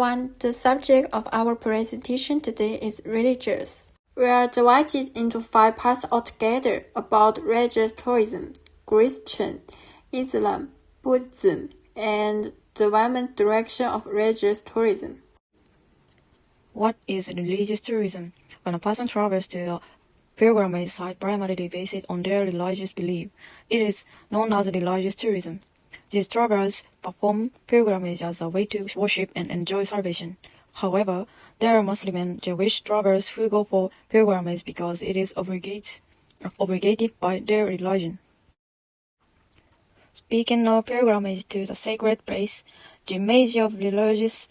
everyone, the subject of our presentation today is religious. We are divided into 5 parts altogether about religious tourism, Christian, Islam, Buddhism, and the development direction of religious tourism. What is religious tourism? When a person travels to a pilgrimage site primarily based on their religious belief, it is known as religious tourism. These travelers perform pilgrimage as a way to worship and enjoy salvation. However, there are Muslim and Jewish travelers who go for pilgrimage because it is obligated by their religion. Speaking of pilgrimage to the sacred place, the image of religious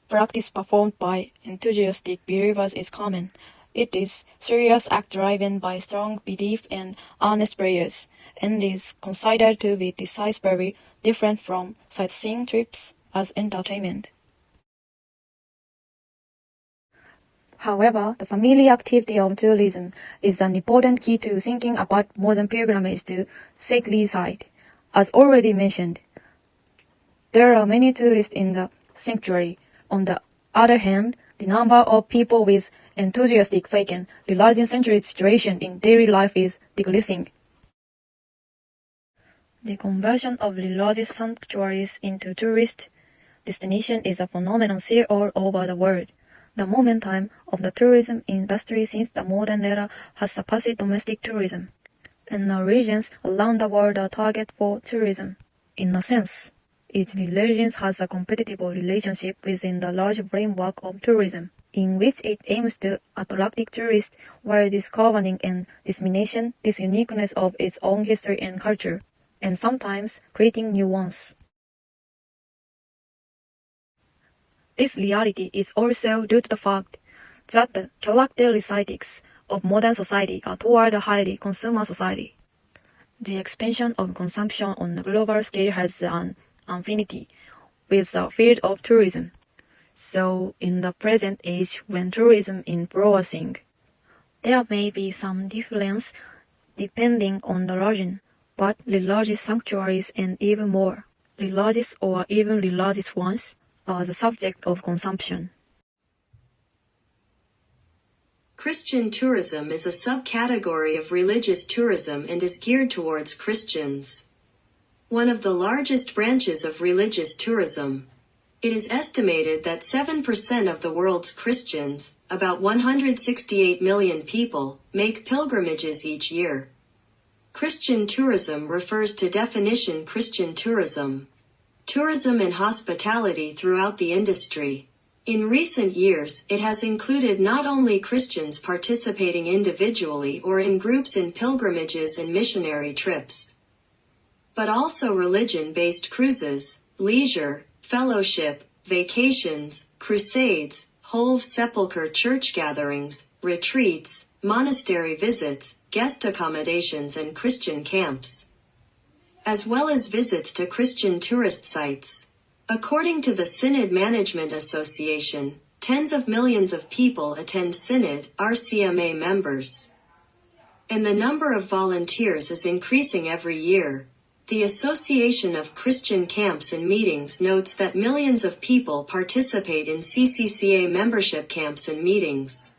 practice performed by enthusiastic believers is common. It is serious act driven by strong belief and earnest prayers, and is considered to be decisively different from sightseeing trips as entertainment. However, the family activity of tourism is an important key to thinking about modern pilgrimage to sacred site. As already mentioned, there are many tourists in the sanctuary. On the other hand, the number of people with enthusiastic faith and religion-centered situation in daily life is decreasing. The conversion of religious sanctuaries into tourist destination is a phenomenon seen all over the world. The momentum of the tourism industry since the modern era has surpassed domestic tourism, and now regions around the world are target for tourism. In a sense, each religion has a competitive relationship within the large framework of tourism, in which it aims to attract tourists while discovering and disseminating this uniqueness of its own history and culture, and sometimes creating new ones. This reality is also due to the fact that the characteristics of modern society are toward a highly consumer society. The expansion of consumption on a global scale has an affinity with the field of tourism. So, in the present age when tourism is flourishing, there may be some difference depending on the region, but religious sanctuaries and even more, religious or even religious ones, are the subject of consumption. Christian tourism is a subcategory of religious tourism and is geared towards Christians. One of the largest branches of religious tourism. It is estimated that 7% of the world's Christians, about 168 million people, make pilgrimages each year. Christian tourism refers to definition Christian tourism. Tourism and hospitality throughout the industry. In recent years, it has included not only Christians participating individually or in groups in pilgrimages and missionary trips, but also religion-based cruises, leisure, fellowship, vacations, crusades, whole sepulchre church gatherings, retreats, monastery visits, guest accommodations and Christian camps, as well as visits to Christian tourist sites. According to the Synod Management Association, tens of millions of people attend Synod, RCMA members, and the number of volunteers is increasing every year. The Association of Christian Camps and Meetings notes that millions of people participate in CCCA membership camps and meetings,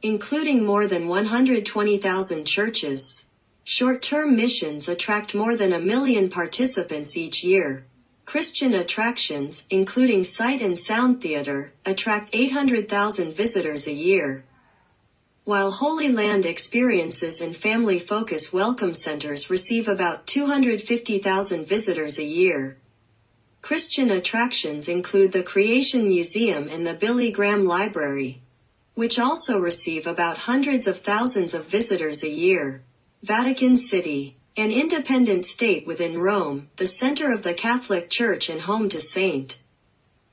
including more than 120,000 churches. Short-term missions attract more than 1 million participants each year. Christian attractions, including sight and sound theater, attract 800,000 visitors a year, while Holy Land experiences and family-focused welcome centers receive about 250,000 visitors a year. Christian attractions include the Creation Museum and the Billy Graham Library, which also receive about hundreds of thousands of visitors a year. Vatican City, an independent state within Rome, the center of the Catholic Church and home to St.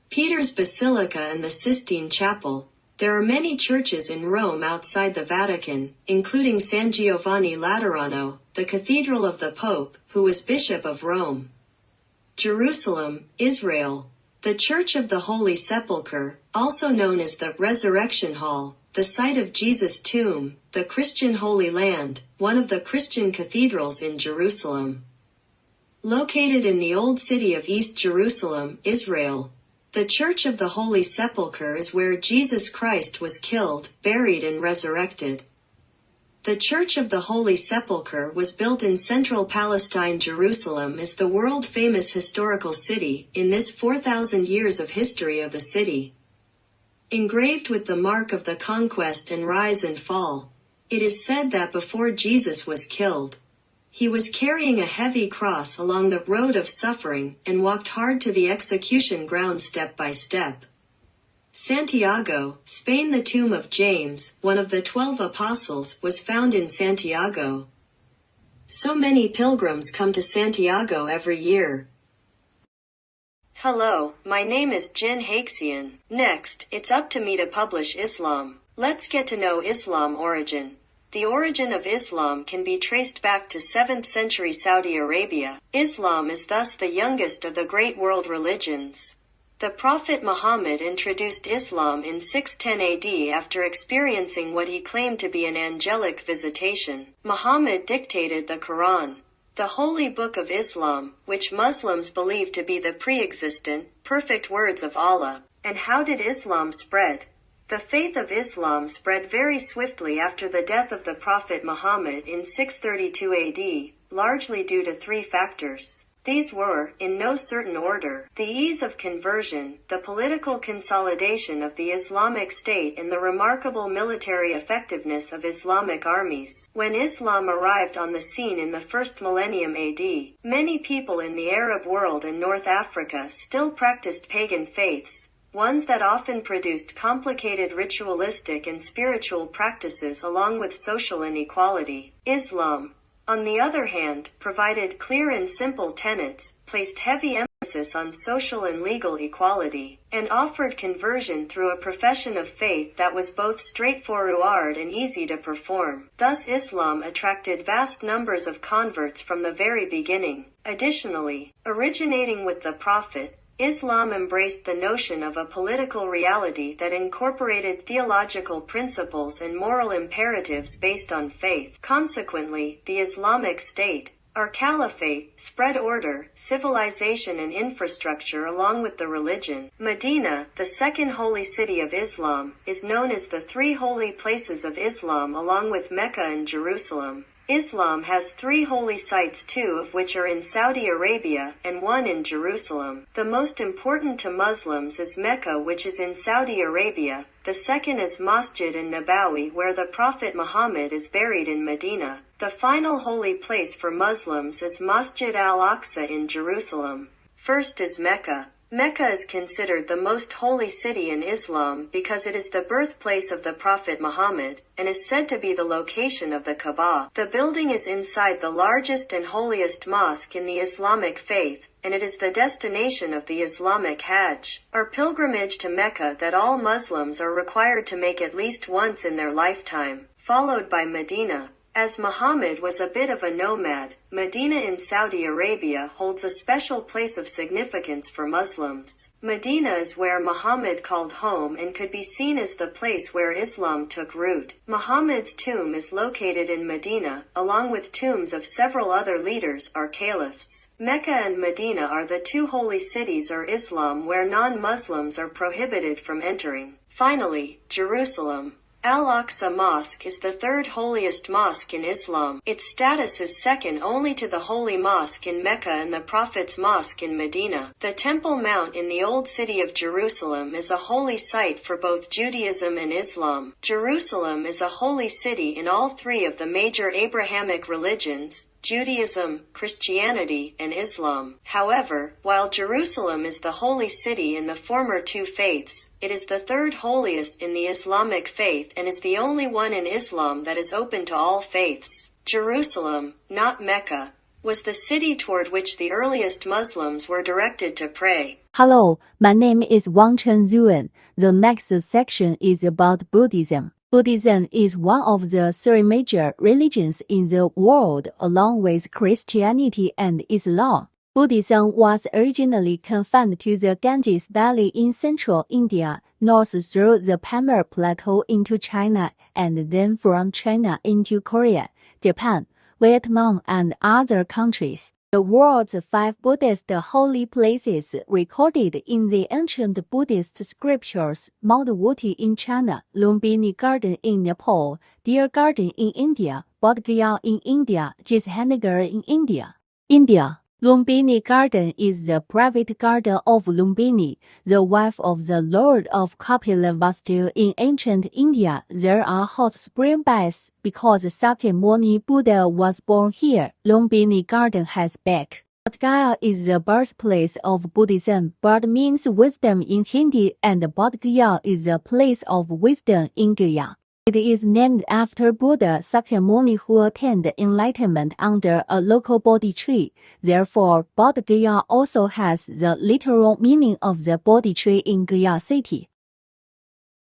Peter's Basilica and the Sistine Chapel. There are many churches in Rome outside the Vatican, including San Giovanni Laterano, the Cathedral of the Pope, who was Bishop of Rome. Jerusalem, Israel. The Church of the Holy Sepulchre, also known as the Resurrection Hall, the site of Jesus' tomb, the Christian Holy Land, one of the Christian cathedrals in Jerusalem. Located in the Old City of East Jerusalem, Israel. The Church of the Holy Sepulchre is where Jesus Christ was killed, buried and resurrected. The Church of the Holy Sepulchre was built in central Palestine. Jerusalem is the world-famous historical city, in this 4,000 years of history of the city. Engraved with the mark of the conquest and rise and fall, it is said that before Jesus was killed, he was carrying a heavy cross along the road of suffering and walked hard to the execution ground step by step. Santiago, Spain. The tomb of James, one of the 12 apostles, was found in Santiago. So many pilgrims come to Santiago every year. Hello, my name is Jin Haxian. Next, it's up to me to publish Islam. Let's get to know Islam origin. The origin of Islam can be traced back to 7th century Saudi Arabia. Islam is thus the youngest of the great world religions. The Prophet Muhammad introduced Islam in 610 AD after experiencing what he claimed to be an angelic visitation. Muhammad dictated the Quran, the holy book of Islam, which Muslims believe to be the pre-existent, perfect words of Allah. And how did Islam spread? The faith of Islam spread very swiftly after the death of the Prophet Muhammad in 632 AD, largely due to 3 factors. These were, in no certain order, the ease of conversion, the political consolidation of the Islamic State and the remarkable military effectiveness of Islamic armies. When Islam arrived on the scene in the first millennium AD, many people in the Arab world and North Africa still practiced pagan faiths, ones that often produced complicated ritualistic and spiritual practices along with social inequality. Islam, on the other hand, provided clear and simple tenets, placed heavy emphasis on social and legal equality, and offered conversion through a profession of faith that was both straightforward and easy to perform. Thus Islam attracted vast numbers of converts from the very beginning. Additionally, originating with the Prophet, Islam embraced the notion of a political reality that incorporated theological principles and moral imperatives based on faith. Consequently, the Islamic State, or Caliphate, spread order, civilization and infrastructure along with the religion. Medina, the second holy city of Islam, is known as the 3 holy places of Islam along with Mecca and Jerusalem. Islam has 3 holy sites, 2 of which are in Saudi Arabia, and 1 in Jerusalem. The most important to Muslims is Mecca, which is in Saudi Arabia. The second is Masjid an-Nabawi, where the Prophet Muhammad is buried in Medina. The final holy place for Muslims is Masjid al-Aqsa in Jerusalem. First is Mecca. Mecca is considered the most holy city in Islam because it is the birthplace of the Prophet Muhammad, and is said to be the location of the Kaaba. The building is inside the largest and holiest mosque in the Islamic faith, and it is the destination of the Islamic Hajj, or pilgrimage to Mecca that all Muslims are required to make at least once in their lifetime, followed by Medina. As Muhammad was a bit of a nomad, Medina in Saudi Arabia holds a special place of significance for Muslims. Medina is where Muhammad called home and could be seen as the place where Islam took root. Muhammad's tomb is located in Medina, along with tombs of several other leaders or caliphs. Mecca and Medina are the 2 holy cities or Islam where non-Muslims are prohibited from entering. Finally, Jerusalem. Al-Aqsa Mosque is the 3rd holiest mosque in Islam. Its status is second only to the Holy Mosque in Mecca and the Prophet's Mosque in Medina. The Temple Mount in the Old City of Jerusalem is a holy site for both Judaism and Islam. Jerusalem is a holy city in all 3 of the major Abrahamic religions, Judaism, Christianity, and Islam. However, while Jerusalem is the holy city in the former 2 faiths, it is the 3rd holiest in the Islamic faith and is the only one in Islam that is open to all faiths. Jerusalem, not Mecca, was the city toward which the earliest Muslims were directed to pray. Hello, my name is Wang Chen Zuan. The next section is about Buddhism. Buddhism is one of the 3 major religions in the world along with Christianity and Islam. Buddhism was originally confined to the Ganges Valley in central India, north through the Pamir Plateau into China, and then from China into Korea, Japan, Vietnam, and other countries. The world's 5 Buddhist holy places recorded in the ancient Buddhist scriptures: Mount Wuti in China, Lumbini Garden in Nepal, Deer Garden in India, Bodh Gaya in India, Jisanagar in India. India. Lumbini Garden is the private garden of Lumbini, the wife of the Lord of Kapilavastu. In ancient India, there are hot spring baths because Sakyamuni Buddha was born here. Lumbini Garden has back. Bodh Gaya is the birthplace of Buddhism. Bodh means wisdom in Hindi, and Bodh Gaya is the place of wisdom in Gaya. It is named after Buddha Sakyamuni, who attained enlightenment under a local Bodhi tree. Therefore, Bodh Gaya also has the literal meaning of the Bodhi tree in Gaya city.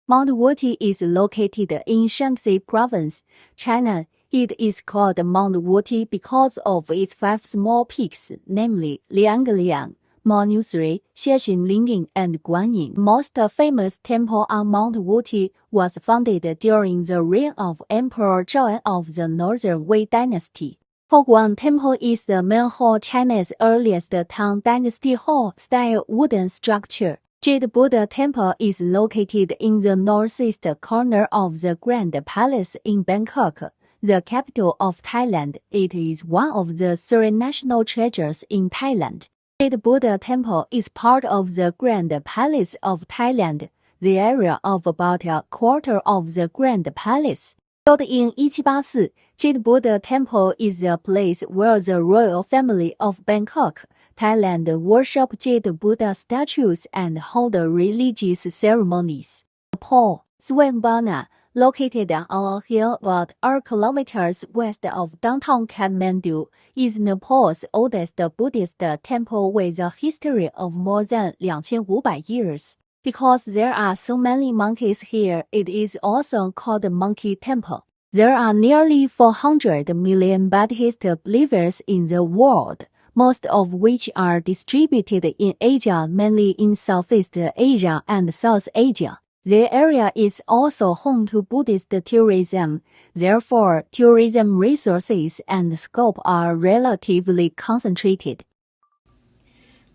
Mount Wuti is located in Shanxi province, China. It is called Mount Wuti because of its 5 small peaks, namely Liangliang, Monusri, Xiexinlingling, and Guanyin. The most famous temple on Mount Wuti was founded during the reign of Emperor Zhao of the Northern Wei dynasty. Foguang Temple is the main hall, China's earliest Tang Dynasty hall-style wooden structure. Jade Buddha Temple is located in the northeast corner of the Grand Palace in Bangkok, the capital of Thailand. It is one of the 3 national treasures in Thailand. Jade Buddha Temple is part of the Grand Palace of Thailand, the area of about a quarter of the Grand Palace. Built in 1784, Jade Buddha Temple is a place where the royal family of Bangkok, Thailand worship Jade Buddha statues and hold religious ceremonies. Nepal, Swayambana, located on a hill about 8 kilometers west of downtown Kathmandu, is Nepal's oldest Buddhist temple with a history of more than 2,500 years. Because there are so many monkeys here, it is also called Monkey Temple. There are nearly 400 million Buddhist believers in the world, most of which are distributed in Asia, mainly in Southeast Asia and South Asia. The area is also home to Buddhist tourism. Therefore, tourism resources and scope are relatively concentrated.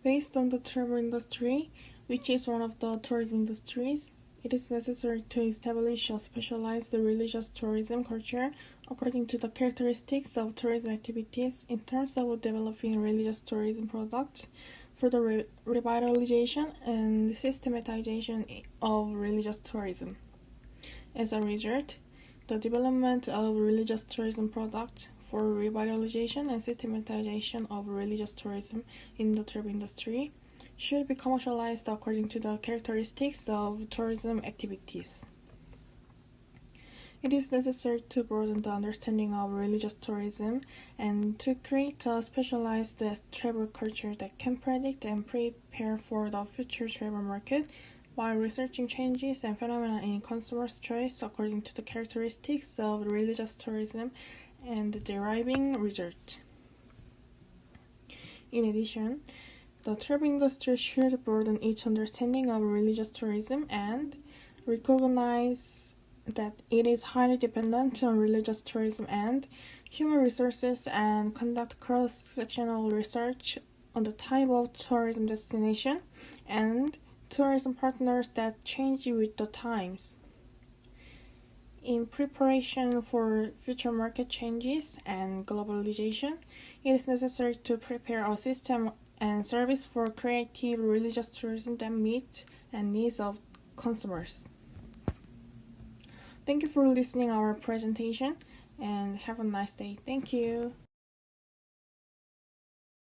Based on the travel industry, which is one of the tourism industries, it is necessary to establish a specialized religious tourism culture according to the characteristics of tourism activities in terms of developing religious tourism products for the revitalization and systematization of religious tourism. As a result, the development of religious tourism products for revitalization and systematization of religious tourism in the travel industry should be commercialized according to the characteristics of tourism activities. It is necessary to broaden the understanding of religious tourism and to create a specialized travel culture that can predict and prepare for the future travel market while researching changes and phenomena in consumers' choice according to the characteristics of religious tourism and deriving results. In addition, the travel industry should broaden its understanding of religious tourism and recognize that it is highly dependent on religious tourism and human resources and conduct cross-sectional research on the type of tourism destination and tourism partners that change with the times. In preparation for future market changes and globalization, it is necessary to prepare a system and service for creative religious tourism that meet the needs of consumers. Thank you for listening our presentation and have a nice day. Thank you.